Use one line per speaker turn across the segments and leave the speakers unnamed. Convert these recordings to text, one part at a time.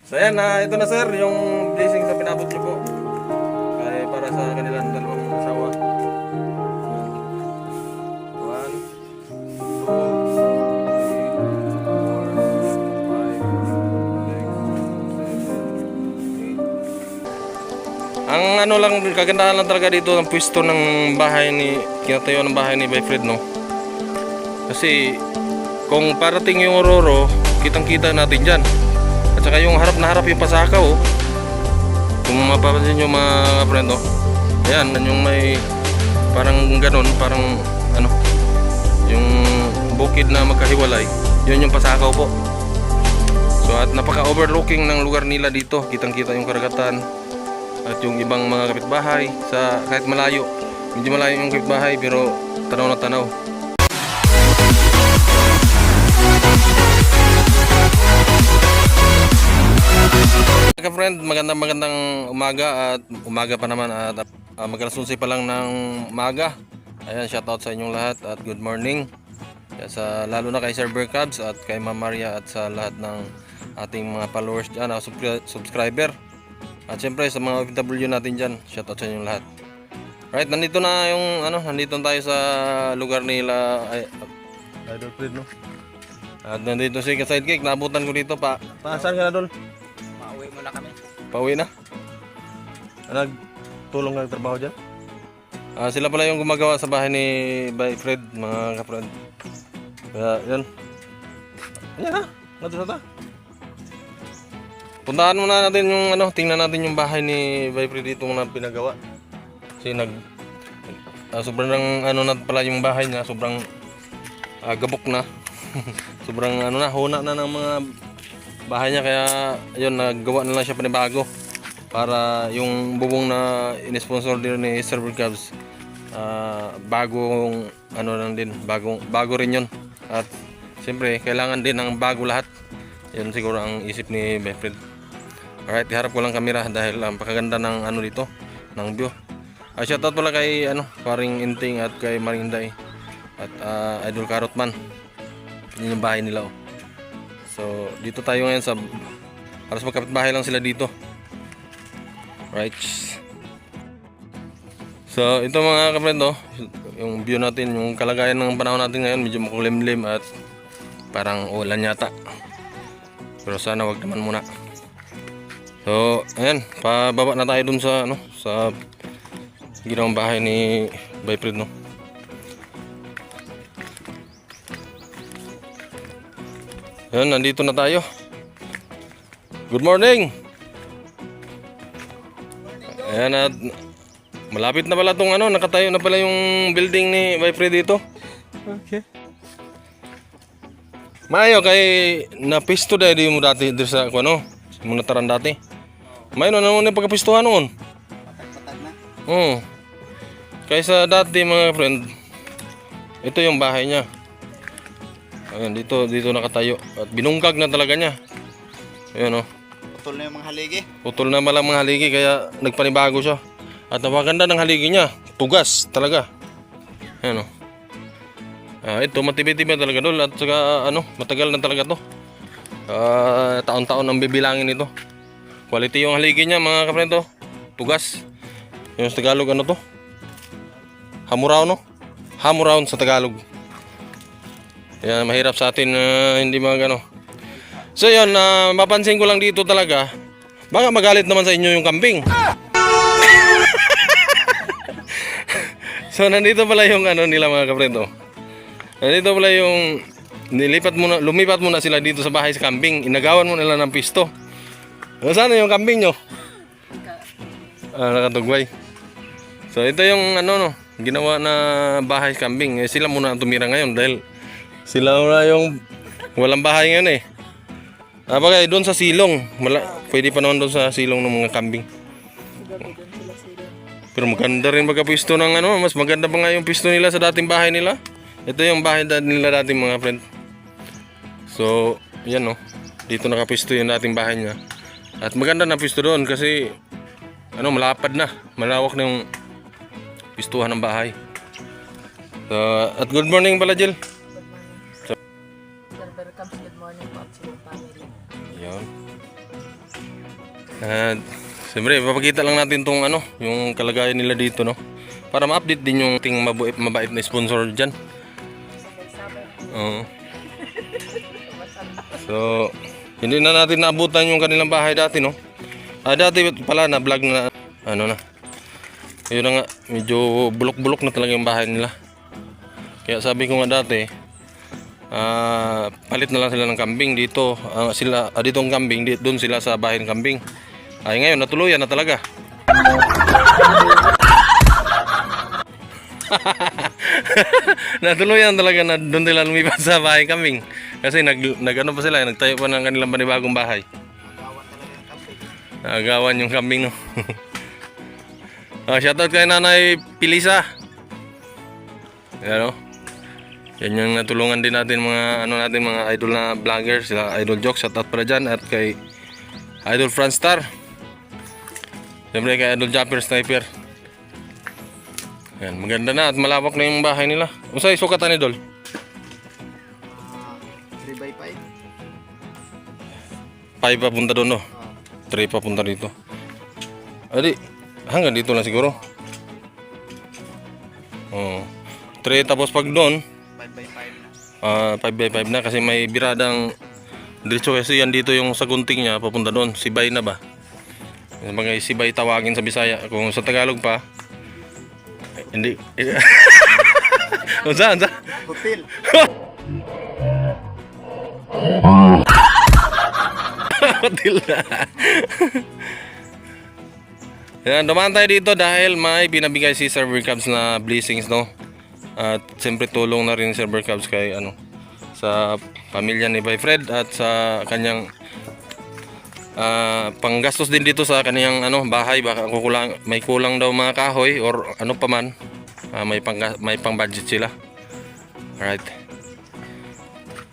So ayan, ito na sir, yung blessing sa pinabot niyo po. Kaya para sa kanilang dalawang asawa. One, two, three, four, five, six, seven, eight. Ang ano lang, kagandahan lang talaga dito ang pwesto ng bahay ni, kinatayo ng bahay ni Bayfred, no? Kasi kung parating yung Ororo, kitang-kita natin dyan. At saka yung harap na harap yung Pasakaw, oh. Kung mapapansin nyo mga friend, oh. Ayan, yung may parang ganon, parang ano, yung bukid na magkahiwalay, yun yung Pasakaw po. So at napaka-overlooking ng lugar nila dito. Kitang-kita yung karagatan at yung ibang mga kapitbahay sa kahit malayo. Medyo malayo yung kapitbahay pero tanaw na tanaw. Friend, magandang umaga at umaga pa naman at mag-alas-11 pa lang ng umaga. Ayan, shoutout sa inyong lahat at good morning. Kaya lalo na kay Sir Berkabs at kay Ma'am Maria at sa lahat ng ating mga followers dyan, subscriber. At syempre sa mga OFW natin dyan, shoutout sa inyong lahat. Right, nandito na yung nandito tayo sa lugar nila Idol Fred, no? At nandito si Sidekick, naabutan ko dito pa. Saan ka na, Dol?
Pauwi muna kami.
Pauwi na? Nagtulong ng trabaho dyan? Sila pala yung gumagawa sa bahay ni Fred, mga ka-friend. Kaya yan. Ayan na, natin sa ta. Puntaan muna natin yung tingnan natin yung bahay ni Fred dito na pinagawa. Kasi sobrang na pala yung bahay niya, sobrang gabok na. Sobrang huna na ng mga bahay niya, kaya ayun, naggawa na lang siya panibago para yung bubong na in-sponsor din ni Sir Berkabs, bagong lang din, bago rin yun. At siyempre kailangan din ng bago lahat. Yun siguro ang isip ni Bayfred. Alright, iharap ko lang kamera dahil ang pakaganda ng dito, ng view. Shoutout pala kay paring Inting at kay Marinday at Idol Carrotman. Yun yung bahay nila, oh. So, dito tayo ngayon sa halos magkapit-bahay lang sila dito. Right. So, ito mga ka-friend, oh, yung view natin, yung kalagayan ng panahon natin ngayon, medyo makulimlim at parang ulan yata. Pero sana wag naman muna. So, ayan, pababa na tayo dun sa sa ginawang bahay ni Bayfred, no. Yan, nandito na tayo. Good morning. Ayan, at malapit na pala tong nakatayo na pala yung building ni Bayfred dito. Okay. Mayo kay napisto dahil mo dati dito sa muna taran dati. Mayo na naman yung pagkapistuhan noon.
Patag na.
Kaysa dati mga friend, ito yung bahay niya. Ayan, dito nakatayo at binungkag na talaga niya. Ayan, oh.
Putol na yung mga haligi.
Putol na malang mga haligi kaya nagpanibago siya. At napakaganda ng haligi niya, tugas talaga. Ayan, oh. Ito matibay-tibay talaga dol at saka matagal na talaga to. Taon-taon ang bibilangin ito. Quality yung haligi niya mga kapatid, oh. Tugas. Yung sa Tagalog to? Hamuraw, no? Hamuraw sa Tagalog. Yan, mahirap sa atin hindi magano. So yun, mapansin ko lang dito talaga, baka magalit naman sa inyo yung kambing. So nandito pala yung nila mga kapatid, oh. Nandito pala yung lumipat muna sila dito sa bahay sa kambing. Inagawan mo nila ng pisto. Saan yung kambing nyo? Nakatugway. So ito yung ginawa na bahay sa kambing. Sila muna ang tumira ngayon dahil sila muna yung walang bahay ngayon, eh. Bagay doon sa silong. Pwede pa naman doon sa silong ng mga kambing. Pero maganda rin magkapisto ng mas maganda pa nga yung pisto nila sa dating bahay nila. Ito yung bahay nila dating mga friend. So, yan, no. Dito nakapisto yung dating bahay niya. At maganda na pisto doon kasi malapad na. Malawak na yung pistuhan ng bahay. So, at good morning pala, Jill.
Sir Berkabs, good morning po sa iyong family.
Yan. At siyempre, papakita lang natin tong ano, yung kalagayan nila dito, no? Para ma-update din yung ting mabait na sponsor dyan. Oo. So, hindi na natin naabutan yung kanilang bahay dati, no? Dati pala na vlog na ano na. Yun na nga, medyo bulok-bulok na talaga yung bahay nila. Kaya sabi ko nga dati, palit na lang sila ng kambing dito. Dito ang kambing, doon sila sa bahay ng kambing. Ay ngayon, natuluyan na talaga. Natuluyan talaga na doon sila lumipat sa bahay ng kambing. Kasi nag-ano pa sila, nagtayo pa ng kanilang panibagong bahay. Nagawan yung kambing, no? Shoutout kay Nanay Pilisa. Yan, no? Yan yung natulungan din natin mga idol na vlogger, sila Idol Joke, shoutout para dyan, at kay Idol Franstar. Siyempre kay Idol Japper Sniper. Yan, maganda na at malawak na yung bahay nila. Usay sukatan, Idol?
3x5.
5 papunta doon, no? 3 papunta dito. Adi, hanggang dito lang siguro. Oh. 3 tapos pag doon 5x5 na kasi may biradang diretso kasi yan dito yung sa gunting niya papunta doon. Sibay na ba? Mga sibay tawagin sa Bisaya. Kung sa Tagalog pa hindi. Unsa?
Hotel.
Hotel na. Yan, dumaan tayo dito dahil may binabigay si Server Cubs na blessings, no? At siyempre tulong na rin si Server Cubs kay sa pamilya ni Bay Fred at sa kanyang panggastos din dito sa kanyang bahay. Baka may kulang daw mga kahoy or ano pa man. May pang budget sila. Alright.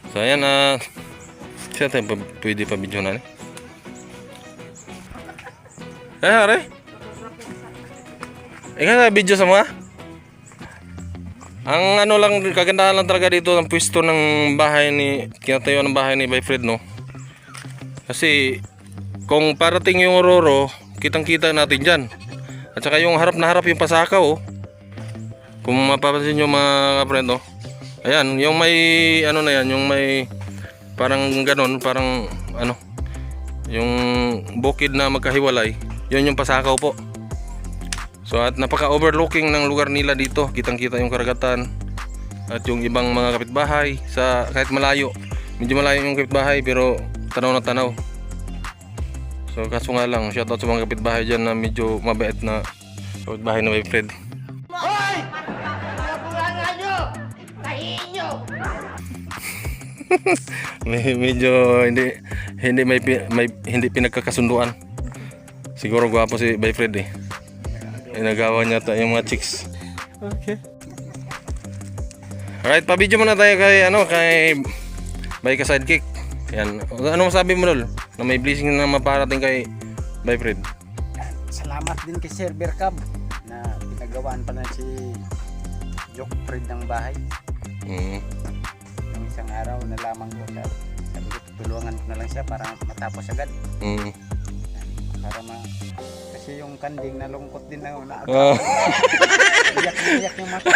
So ayan, siya tayo pwede pa video na ni. Are? Ikaw na video sa mga? Ang lang, kagandahan lang talaga dito ang pwesto ng bahay kinatayo ng bahay ni Bay Fred, no? Kasi kung parating yung Ororo, kitang-kita natin dyan. At saka yung harap na harap yung pasakaw, oh. Kung mapapansin nyo mga kapred, no? Ayan, yung may na yan, yung may parang ganon, parang yung bukid na magkahiwalay, yun yung pasakaw po. So at napaka-overlooking ng lugar nila dito. Kitang-kita yung karagatan at yung ibang mga kapitbahay sa kahit malayo. Medyo malayo yung kapitbahay pero tanaw na tanaw. So kaso nga lang, shoutout sa mga kapitbahay dyan na medyo mabait na kapitbahay na Bay Fred.
Hoy! Nakulangan nyo! Tahiin nyo!
Medyo hindi pinagkakasunduan. Siguro gwapo si Bay Fred eh. Inagawa niya yung mga chicks. Okay. Alright, pa-video muna tayo kay Bay ka sidekick. Yan. Ano masabi mo dol? Na may blessing na maparating kay Bay Fred.
Salamat din kay Server Cub na pinagawaan pa na si Joke Fred ng bahay. Yung isang araw na lamang ko siya. Sabi ko, tulungan ko na lang siya para matapos agad. Para kasi yung kanding nalungkot din na iyak yung mata.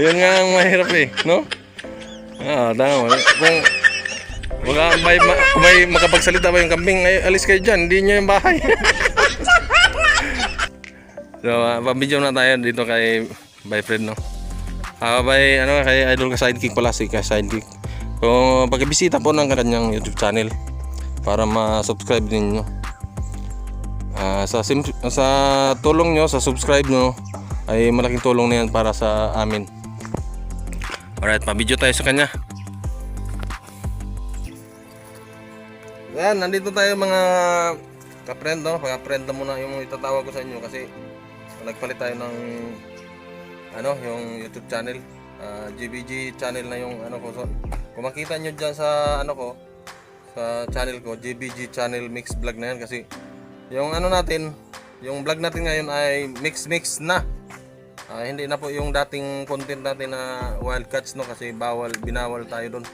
Yun nga ang mahirap eh, no? Tama. Kung may makapagsalita ba yung kambing, ay alis kayo dyan, hindi nyo yung bahay. So, pa-video na tayo dito kay Bay Fred, no? Kay Idol ka sidekick pala, si ka sidekick. Kung pag-bisita po ng kanyang YouTube channel para ma-subscribe ninyo. Sa tulong nyo, sa subscribe nyo, ay malaking tulong na yan para sa amin. Alright, pa-video tayo sa kanya. Yan, nandito tayo mga ka-friend, no? Mga-friend na muna yung itatawag ko sa inyo kasi nagpalit tayo ng yung YouTube channel. GBG channel na yung ko. So, kung makita nyo dyan sa sa channel ko, GBG channel mix vlog na yan kasi yung natin, yung vlog natin ngayon ay mix na. Hindi na po yung dating content natin na wild cats, no, kasi binawal tayo doon.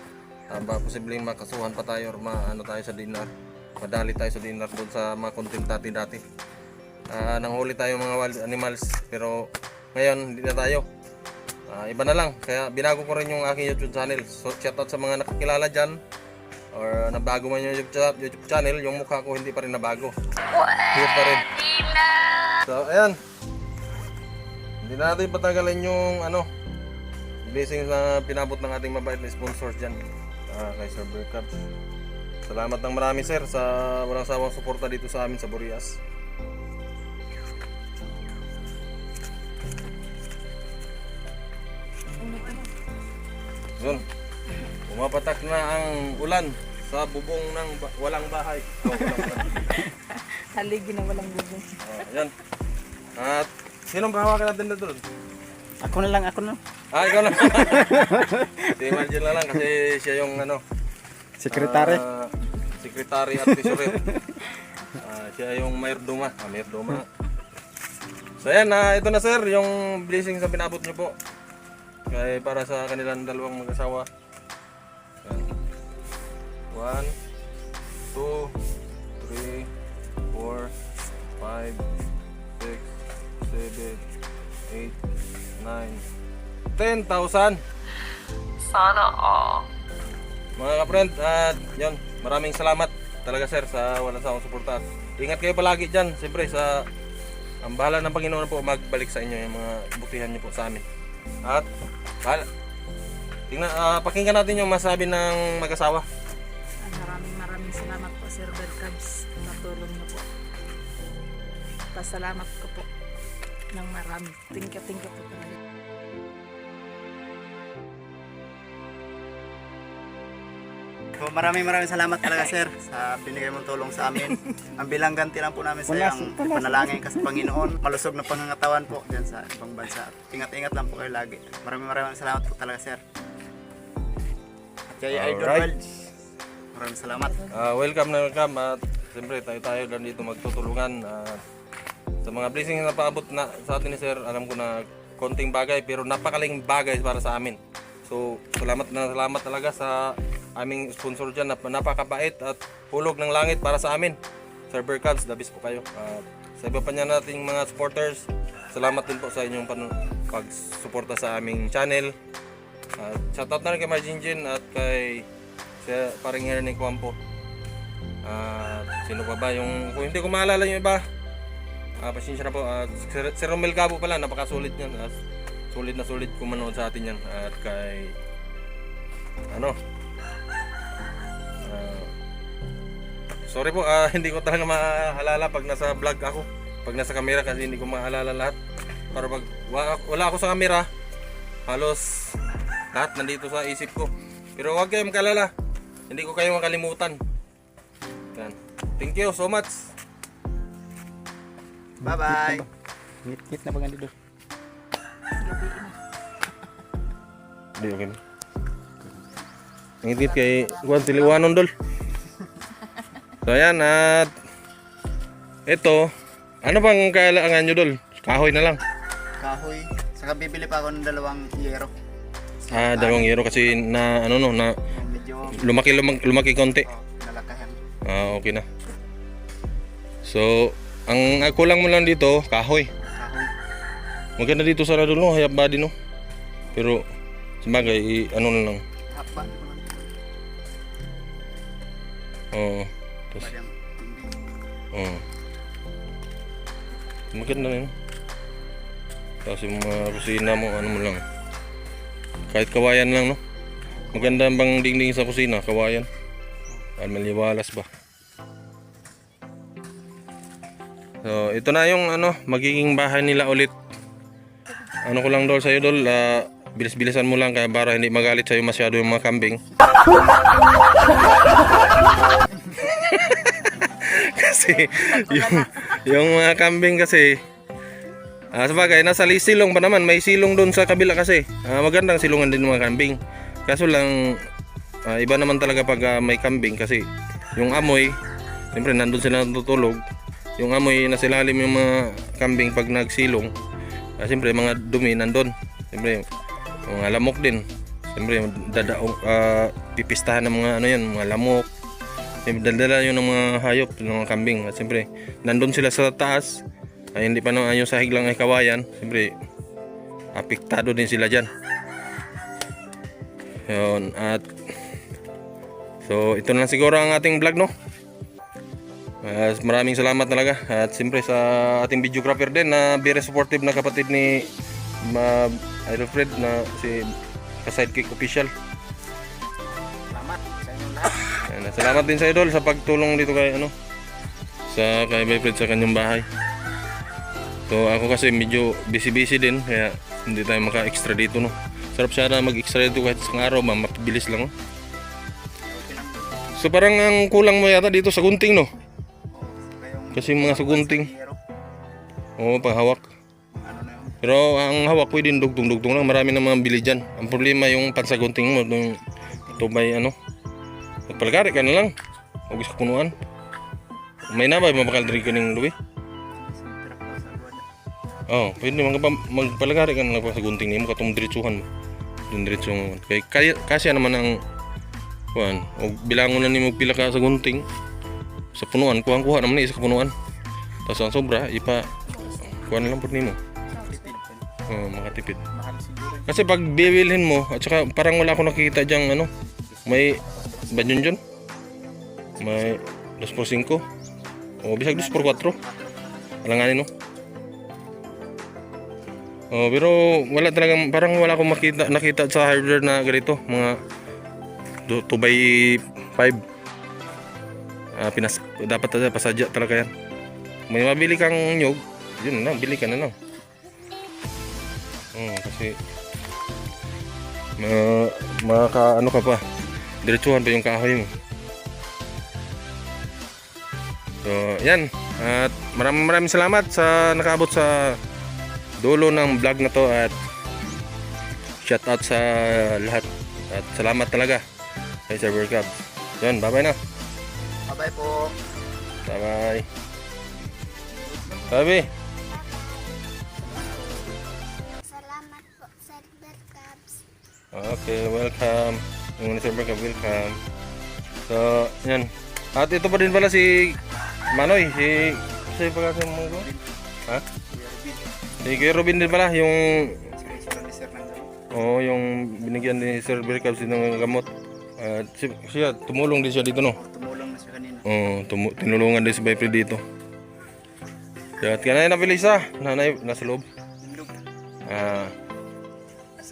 Posibleng makasuhan pa tayo or tayo sa dinar. madali tayo sa dinner doon sa mga content natin dati. Nanghuli tayo mga wild animals, pero ngayon hindi na tayo. Iba na lang, kaya binago ko rin yung aking YouTube channel. So shoutout sa mga nakakilala dyan or nabago man yung YouTube channel, yung mukha ko hindi pa rin nabago. Cute pa rin. So ayan, hindi na natin patagalin yung blessings na pinabot ng ating mabait na sponsors dyan, kay Sir Bear Cubs. Salamat ng marami sir sa walang sawang suporta dito sa amin sa Burias. Yun, pumapatak na ang ulan sa bubong ng walang bahay.
Haligi na walang bubong.
Ayan. At sinong pahawakan natin na doon?
Ako na lang.
Ikaw lang. Si Margin na lang kasi siya yung
Sekretary.
Secretary at treasurer. Siya yung mayordoma. Mayordoma. So ayan, ito na sir, yung blessing sa pinabot nyo po. Kaya para sa kanilang dalawang mag-asawa. 1, 2, 3, 4, 5, 6, 7, 8, 9, 10,000.
Sana all.
Mga ka-friend, yun, maraming salamat talaga sir sa walang sawang suporta. Ingat kayo palagi dyan, siyempre sa ang bahala ng Panginoon po magbalik sa inyo yung mga kabutihan nyo po sa amin. At pakinggan natin yung masabi ng mag-asawa.
Maraming salamat po Sir Bear Cubs sa tulong niyo po. Pasalamat ko po ng marami. Thank you po talaga.
So, maraming salamat talaga sir sa binigay mong tulong sa amin. Ang bilang ganti lang po namin sa iyong panalangin kasi Panginoon, malusog na pangangatawan po dyan sa ibang bansa. Ingat-ingat lang po kayo lagi. Maraming salamat po talaga sir. At kay Idol World, maraming salamat.
Welcome at siyempre tayo lang dito magtutulungan. Sa mga blessings na paabot na sa atin ni sir, alam ko na konting bagay pero napakaling bagay para sa amin. So salamat talaga sa aming sponsor dyan, napakabait at hulog ng langit para sa amin. Sir Bear Cubs, the best po kayo. Sa iba pa niya nating mga supporters, salamat din po sa inyong pagsuporta sa aming channel. Shoutout na rin kay Marjinjin at kay paring Herning Kwampo. Sino pa ba yung, kung hindi ko maalala yung iba, pasensya na po. Si Romel Gabo pala, napakasulit yan. Sulit na sulit kumanood sa atin yan. At kay sorry po, hindi ko talaga maalala pag nasa vlog ako. Pag nasa camera kasi hindi ko maalala lahat. Para pag wala ako sa camera, halos lahat nandito sa isip ko. Pero huwag kayong makalala, hindi ko kayo makalimutan. Yan. Thank you so much.
Bye-bye. Ngit-ngit na ba nga dito?
Hindi, okay. Ngit-ngit kay Juan Tiliwanon dol. So ayan, at ito, ano bang kailangan nyo dol? Kahoy na lang.
Kahoy. Saka bibili pa ako ng 2 yero.
2 yero kasi na na
Medyo
lumaki konti.
nalakahan.
Okay na. So, ang kulang mo lang dito, kahoy.
Kahoy.
Maganda dito sa dol no, hayap body no. Pero sabagay na lang.
Hapa.
Tapos
Padang.
maganda na yun. Tapos yung mga kusina mo, mo lang. Kahit kawayan lang, no? Maganda bang dingding sa kusina, kawayan. Para maliwalas ba. So, ito na yung magiging bahay nila ulit. Ko lang dol sa'yo dol, bilis-bilisan mo lang kaya para hindi magalit sa'yo masyado yung mga kambing. Kasi yung mga kambing kasi sabagay nasa silong pa naman, may silong doon sa kabila kasi magandang silungan din ng mga kambing. Kaso lang iba naman talaga pag may kambing kasi yung amoy, siyempre nandun sila natutulog, yung amoy na silalim yung mga kambing pag nagsilong, siyempre mga dumi nandun, siyempre mga lamok din, siyempre dadaong pipistahan ng mga yan, mga lamok, Dala yun ng mga hayop, ng mga kambing. At siyempre, nandun sila sa taas. Ay hindi pa naman yung sahig lang ay kawayan. Siyempre, apektado din sila dyan. Yun, at so ito na lang siguro ang ating vlog, no? Maraming salamat talaga. At siyempre sa ating videographer din na very supportive na kapatid ni Idol Fred na si Ka-Sidekick Official.
Salamat sa inyong lahat.
Ayan, salamat din sa Idol sa pagtulong dito kay kay Bay Fred sa kanyang bahay. So ako kasi medyo busy din kaya hindi tayo maka-extra dito, no. Sarap siya na mag-extra dito kahit isang araw, mapabilis lang, no? So parang ang kulang mo yata dito sa gunting, no? Kasi yung mga sa gunting. Oo, panghawak.
Ano na yun?
Pero ang hawak pwede dugtong-dugtong lang, marami na mga bili dyan. Ang problema yung pansagunting mo, yung ito may magpalagari ka na lang. Huwag sa punuan. May nabay, mapakaldri ka ng luwi. Oo, pwede magpalagari ka na lang sa gunting niyo, katong diretsuhan mo. Yung diretsong, kasi naman ang kuhan, o bilangon na ni magpila ka sa gunting. Sa punuan, kuha naman isa ka punuan. Tapos ang sobra, kuha na lang po nimo. Makatipid.
Mahal siguro.
Kasi pag bibilhin mo, at saka parang wala akong nakikita dyang may banyon. May 2x5. O bisag 2x4. Alanganin, no? Pero wala talagang, parang wala akong nakita sa hardware na ganito, mga 2x5. Dapat pasadya talaga yan. May mabili kang nyog, yun na, bili ka na lang. Kasi ano ka pa, diretsuhan pa yung kahoy mo. So yan, at maraming salamat sa nakaabot sa dulo ng vlog na to, at shout out sa lahat at salamat talaga kay Sir Berkab. Yan, bye bye na.
Bye po.
Bye bye. Sabi.
Salamat po, Sir Berkabs.
Okay, welcome. Yung Sir Berkab, welcome. So, yan. At ito pa din pala si Manoy, si pagkakasama mo ko? Ha? Si Kuya Robin din pala, yung yung binigyan ni Sir Berkab ng gamot. At siya, tumulong din siya dito, no?
Tumulong na siya kanina.
Tinulungan din si Bay Fred dito. At kanay na Felisa, nanay nasa loob.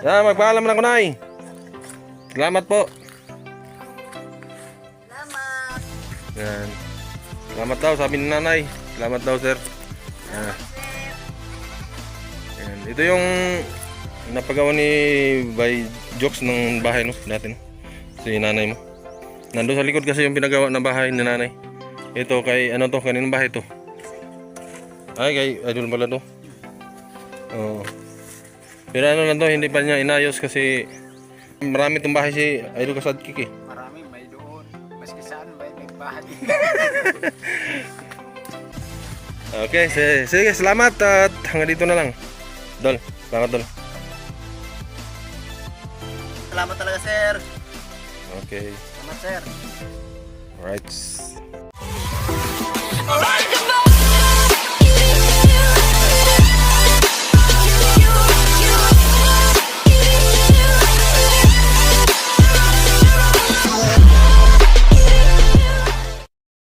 Magpaalam na ko, Nay. Salamat po.
Salamat.
Yan. Salamat daw, sabi ni nanay. Salamat daw, sir. Yan. Ito yung napagawa ni Bay Jokes ng bahay, no, natin. Si nanay mo. Nandun sa likod kasi yung pinagawa na bahay ni nanay. Ito kay kaninong bahay to? Ay, kay Idol pala to. Pero lang to, hindi pa niya inayos kasi marami tong bahay si Idol Ka-Sidekick, eh.
Marami, may doon. Maski saan may bahay.
Okay, sige, salamat at hanggang dito na lang. Dol, salamat, Dol.
Salamat talaga, sir.
Okay.
Salamat, sir.
Alright.